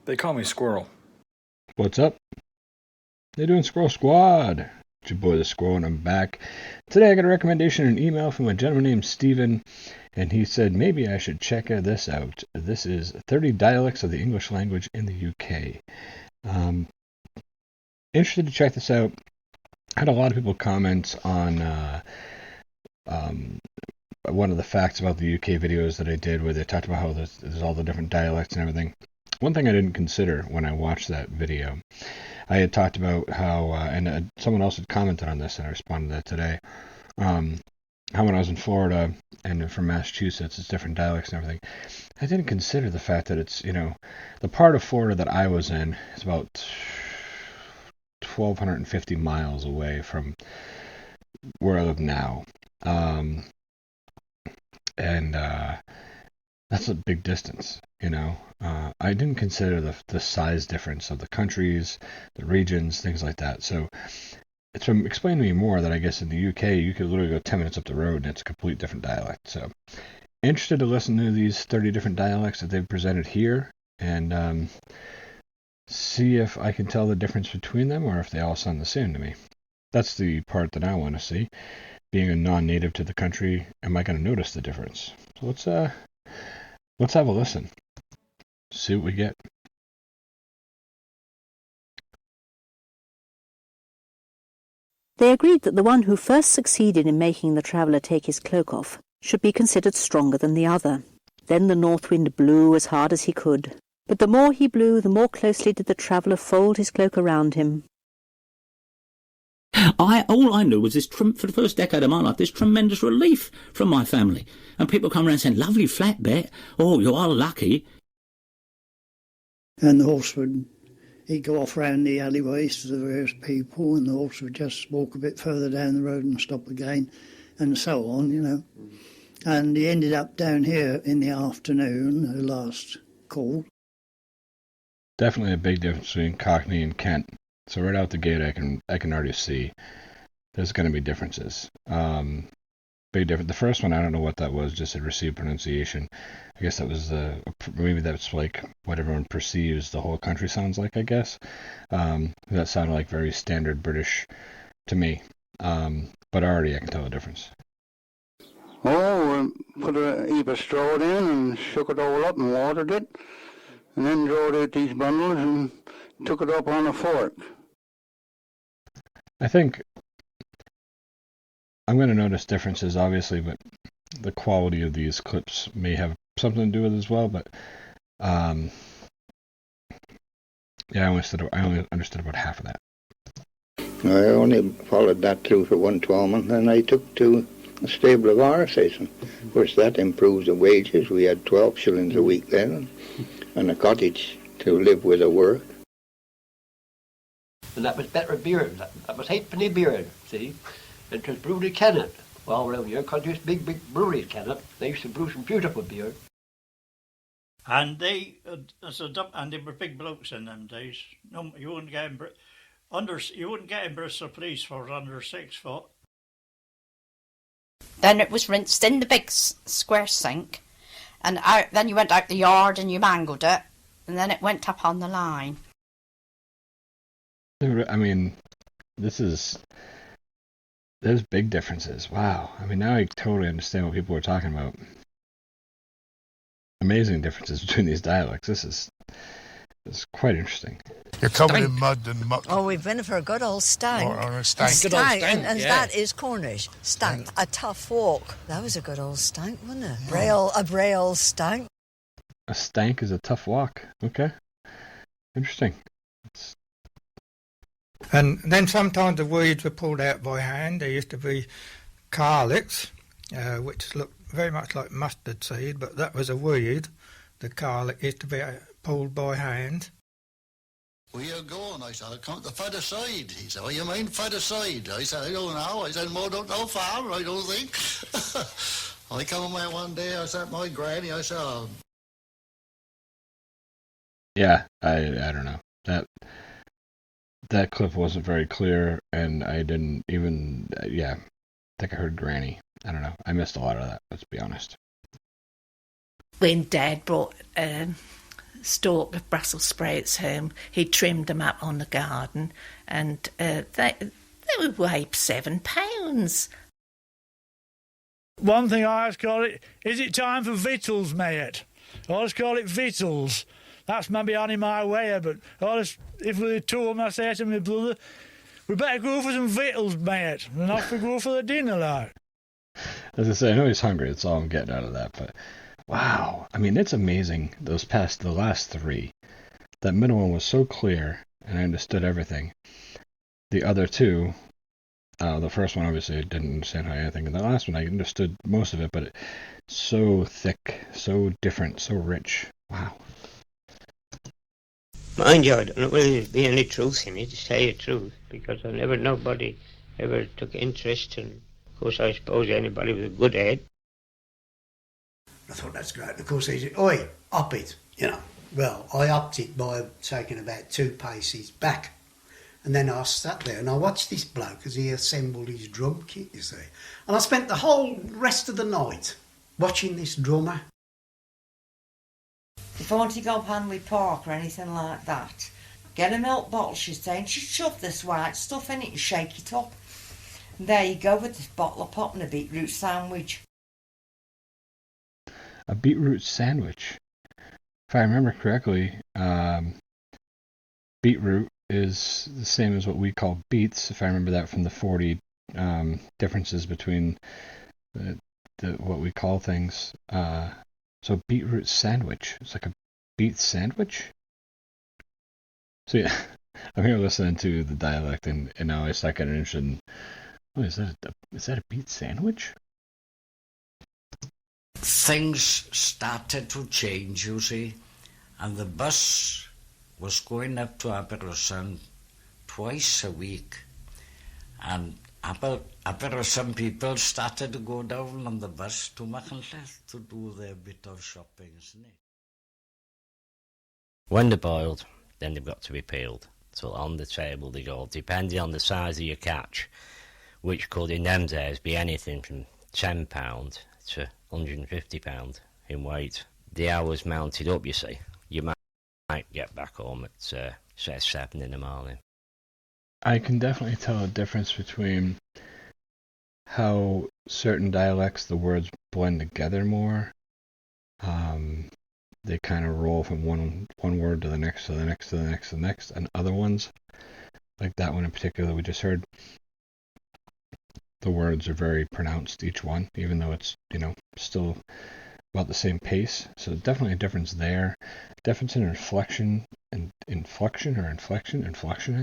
They call me Squirrel. What's up? How you doing, Squirrel Squad? It's your boy the Squirrel, and I'm back. Today I got a recommendation in an email from a gentleman named Steven, and he said maybe I should check this out. This is 30 Dialects of the English Language in the UK. Interested to check this out. I had a lot of people comment on one of the facts about the UK videos that I did where they talked about how there's all the different dialects and everything. One thing I didn't consider when I watched that video, I had talked about how, and someone else had commented on this and I responded to that today, how when I was in Florida and from Massachusetts, it's different dialects and everything. I didn't consider the fact that it's, the part of Florida that I was in is about 1,250 miles away from where I live now. And that's a big distance, I didn't consider the size difference of the countries, the regions, things like that. So it's explained to me more that I guess in the UK, you could literally go 10 minutes up the road and it's a complete different dialect. So interested to listen to these 30 different dialects that they've presented here and see if I can tell the difference between them or if they all sound the same to me. That's the part that I want to see. Being a non-native to the country, am I going to notice the difference? So let's have a listen. See what we get. They agreed that the one who first succeeded in making the traveller take his cloak off should be considered stronger than the other. Then the north wind blew as hard as he could, but the more he blew, the more closely did the traveller fold his cloak around him. All I knew was this, for the first decade of my life, this tremendous relief from my family. And people come around saying, lovely flat bit, oh, you are lucky. And the horse he'd go off round the alleyways to the various people, and the horse would just walk a bit further down the road and stop again, and so on, And he ended up down here in the afternoon, the last call. Definitely a big difference between Cockney and Kent. So right out the gate, I can already see there's going to be differences. Big difference. The first one, I don't know what that was, just a received pronunciation. I guess that was maybe that's like what everyone perceives the whole country sounds like, I guess. That sounded like very standard British to me. But already I can tell the difference. Oh, put a heap of straw in and shook it all up and watered it. And then drawed out these bundles and took it up on a fork. I think I'm going to notice differences, obviously, but the quality of these clips may have something to do with it as well. But I only understood about half of that. I only followed that through for one tournament, and I took to a stable of horses. Of course, that improves the wages. We had 12 shillings a week then, and a cottage to live with or work. And that was better beer. That was halfpenny beer, see? And it was brewed in Canada. Well, around here, countries, big breweries, Canada. They used to brew some beautiful beer. And they were big blokes in them days. No, you wouldn't get in Bristol Police for under 6 foot. Then it was rinsed in the big square sink, and then you went out the yard and you mangled it, and then it went up on the line. I mean, there's big differences. Wow. I mean, now I totally understand what people were talking about. Amazing differences between these dialects. It's quite interesting. You're covered in mud and muck. Oh, we've been for a good old stank. Or a stank. Stank. Good old stank, and yeah. That is Cornish. Stank. A tough walk. That was a good old stank, wasn't it? A braille stank. A stank is a tough walk. Okay. Interesting. And then sometimes the weeds were pulled out by hand. There used to be carlicks, which looked very much like mustard seed, but that was a weed. The carlick used to be pulled by hand. Where you going? I said, I'll come to the further side. He said, what do you mean further side? I said, I don't know. I said, well, don't know far, I don't think. I come away one day, I said, my granny, I said, oh. Yeah, I don't know. That clip wasn't very clear, and I didn't even, I think I heard granny. I don't know. I missed a lot of that, let's be honest. When Dad brought stalk of Brussels sprouts home. He trimmed them up on the garden, and they would weigh £7. One thing I always call it, is it time for victuals, mate? I always call it victuals. That's maybe on in my way, but if we're two of them, I say to my brother, we better go for some victuals, mate, and off we go for the dinner, like. As I say, I know he's hungry. That's all I'm getting out of that. But wow, I mean, it's amazing. The last three. That middle one was so clear, and I understood everything. The other two, the first one obviously I didn't understand anything, and the last one I understood most of it, but it's so thick, so different, so rich. Wow. Mind you, I don't know whether there'd be any truth in it, to tell you the truth, because nobody ever took interest, and of course I suppose anybody with a good head. I thought that's great. Of course, he said, "Oi, up it," you know. Well, I upped it by taking about 2 paces back. And then I sat there and I watched this bloke as he assembled his drum kit, you see. And I spent the whole rest of the night watching this drummer. If I want to go up Hanley Park or anything like that, get a milk bottle, she's saying, she'd shove this white stuff in it and shake it up. And there you go with this bottle of pop and a beetroot sandwich. A beetroot sandwich. If I remember correctly, beetroot is the same as what we call beets, if I remember that from the 40 differences between what we call things. So beetroot sandwich. It's like a beet sandwich? So yeah, I'm here listening to the dialect, and now I start getting interested in, is that a beet sandwich? Things started to change, you see, and the bus was going up to Aberystwyth twice a week, and Aberystwyth people started to go down on the bus to Machynlleth to do their bit of shopping, isn't it? When they're boiled, then they've got to be peeled. So on the table they go, depending on the size of your catch, which could in them days be anything from £10 to £150 in weight. The hours mounted up, you see. You might get back home at, say, 7 in the morning. I can definitely tell a difference between how certain dialects, the words blend together more. They kind of roll from one word to the next, to the next, to the next, to the next, and other ones, like that one in particular we just heard, the words are very pronounced, each one, even though it's, still about the same pace. So definitely a difference there. Difference in inflection, I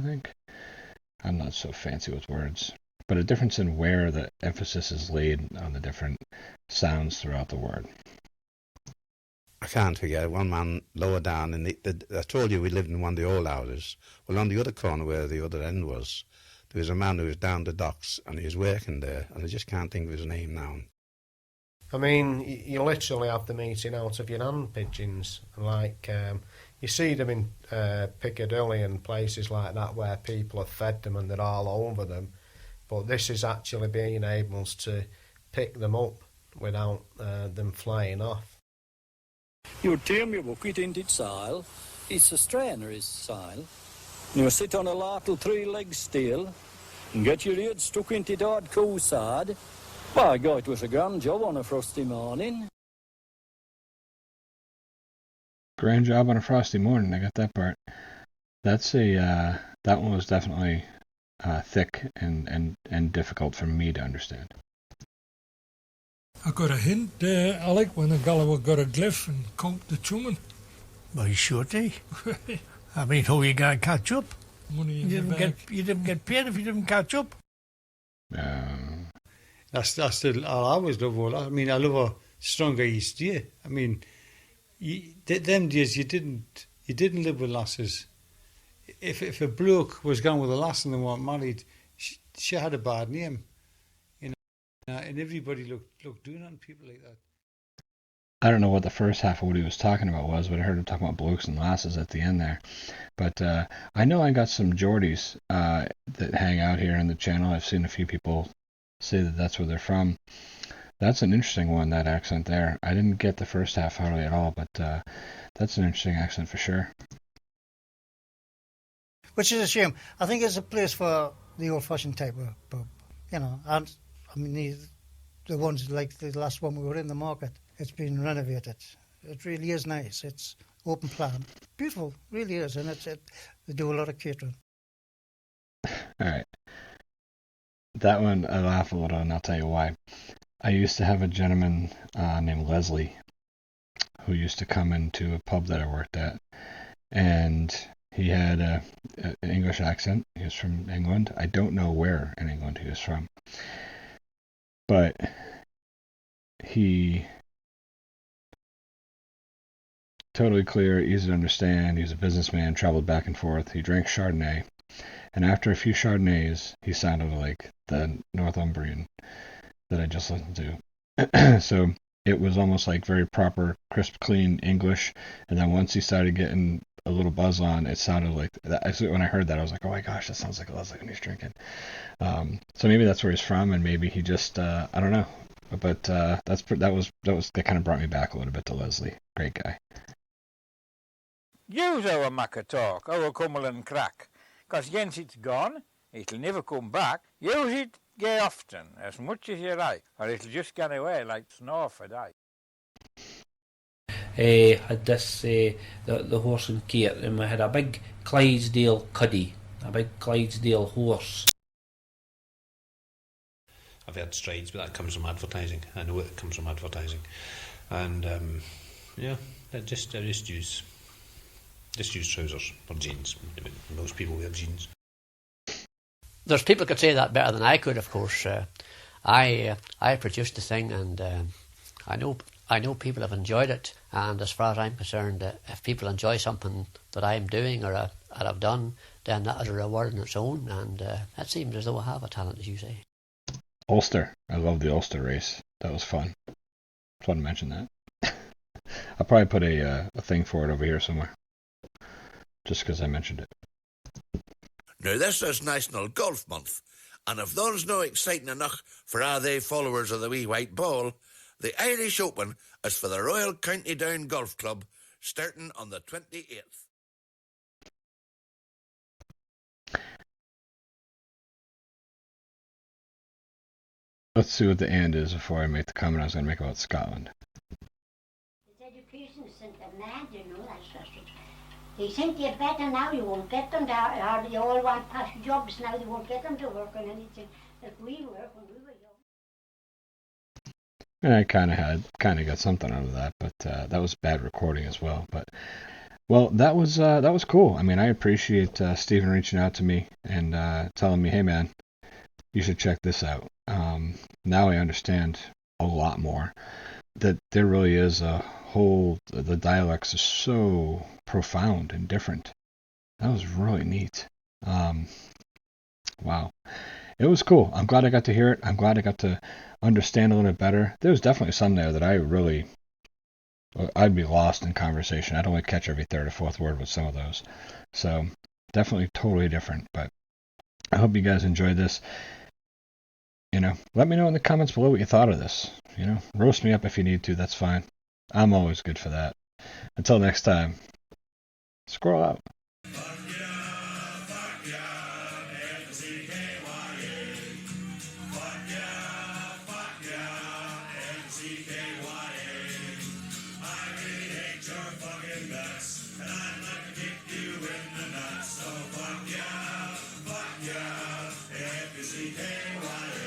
think. I'm not so fancy with words. But a difference in where the emphasis is laid on the different sounds throughout the word. I can't forget one man lower down in I told you we lived in one of the old houses. Well, on the other corner where the other end was, there was a man who was down the docks and he was working there, and I just can't think of his name now. I mean, you literally have them eating out of your hand pigeons. Like, you see them in Piccadilly and places like that where people have fed them and they're all over them. But this is actually being able to pick them up without them flying off. You tame your bucket into its sile. It's a strainer, his sile. You sit on a little 3-leg steel and get your head stuck into that cool side. By God, it was a grand job on a frosty morning. Grand job on a frosty morning, I got that part. That's that one was definitely thick and difficult for me to understand. I got a hint there, Alec, when the Gulliver got a glyph and conked the chumming. Well, you should, eh? I mean, how are you going to catch up? Money in the bag. You didn't get paid if you didn't catch up. That's still, I always love all that. I mean, I love a stronger East year. I mean, them days you didn't live with lasses. If a bloke was gone with a lass and they weren't married, she had a bad name. And everybody looked down on people like that. I don't know what the first half of what he was talking about was, but I heard him talking about blokes and lasses at the end there. But I know I got some Geordies that hang out here in the channel. I've seen a few people say that that's where they're from. That's an interesting one, that accent there. I didn't get the first half hardly at all, but that's an interesting accent for sure. Which is a shame. I think it's a place for the old-fashioned type of pub, you know. And I mean, the ones like the last one we were in, the market, it's been renovated. It really is nice. It's open plan, beautiful, really is, and they do a lot of catering. All right, that one I laugh a little, and I'll tell you why. I used to have a gentleman named Leslie who used to come into a pub that I worked at, and he had an English accent. He was from England. I don't know where in England he was from, but he totally clear, easy to understand. He was a businessman, traveled back and forth. He drank Chardonnay, and after a few Chardonnays, he sounded like the Northumbrian that I just listened to. So it was almost like very proper, crisp, clean English. And then once he started getting a little buzz on, it sounded like that. Actually, when I heard that, I was like, oh my gosh, that sounds like Leslie when he's drinking. So maybe that's where he's from, and maybe he just, I don't know. But that kind of brought me back a little bit to Leslie. Great guy. Use our Macca talk, our Cumberland crack. Because once it's gone, it'll never come back. Use it gay often, as much as you like, or it'll just get away like snow for day. Had this, the horse and kit, and we had a big Clydesdale cuddy, a big Clydesdale horse. I've had strides, but that comes from advertising. I know it comes from advertising. And, yeah, I just use trousers or jeans. Most people wear jeans. There's people could say that better than I could, of course. I produced the thing, and I know people have enjoyed it. And as far as I'm concerned, if people enjoy something that I'm doing or I've done, then that is a reward in its own. And it seems as though I have a talent, as you say. Ulster. I love the Ulster race. That was fun. Fun to mention that. I'll probably put a thing for it over here somewhere, just because I mentioned it. Now, this is National Golf Month, and if there's no exciting enough for all they followers of the wee white ball, the Irish Open is for the Royal County Down Golf Club, starting on the 28th. Let's see what the and is before I make the comment I was going to make about Scotland. Education isn't a man, you know, that's it. They think you're better now, you won't get them there. They all want past jobs now, they won't get them to work on anything that we work when we were young. And I kind of got something out of that, but that was bad recording as well. But well, that was cool. I mean, I appreciate Stephen reaching out to me and telling me, hey man, you should check this out. Now I understand a lot more that there really is the dialects are so profound and different. That was really neat. Wow. It was cool. I'm glad I got to hear it. I'm glad I got to understand a little bit better. There was definitely some there that I'd be lost in conversation. I'd only catch every third or fourth word with some of those. So definitely totally different. But I hope you guys enjoyed this. Let me know in the comments below what you thought of this. Roast me up if you need to. That's fine. I'm always good for that. Until next time, Squirrel out.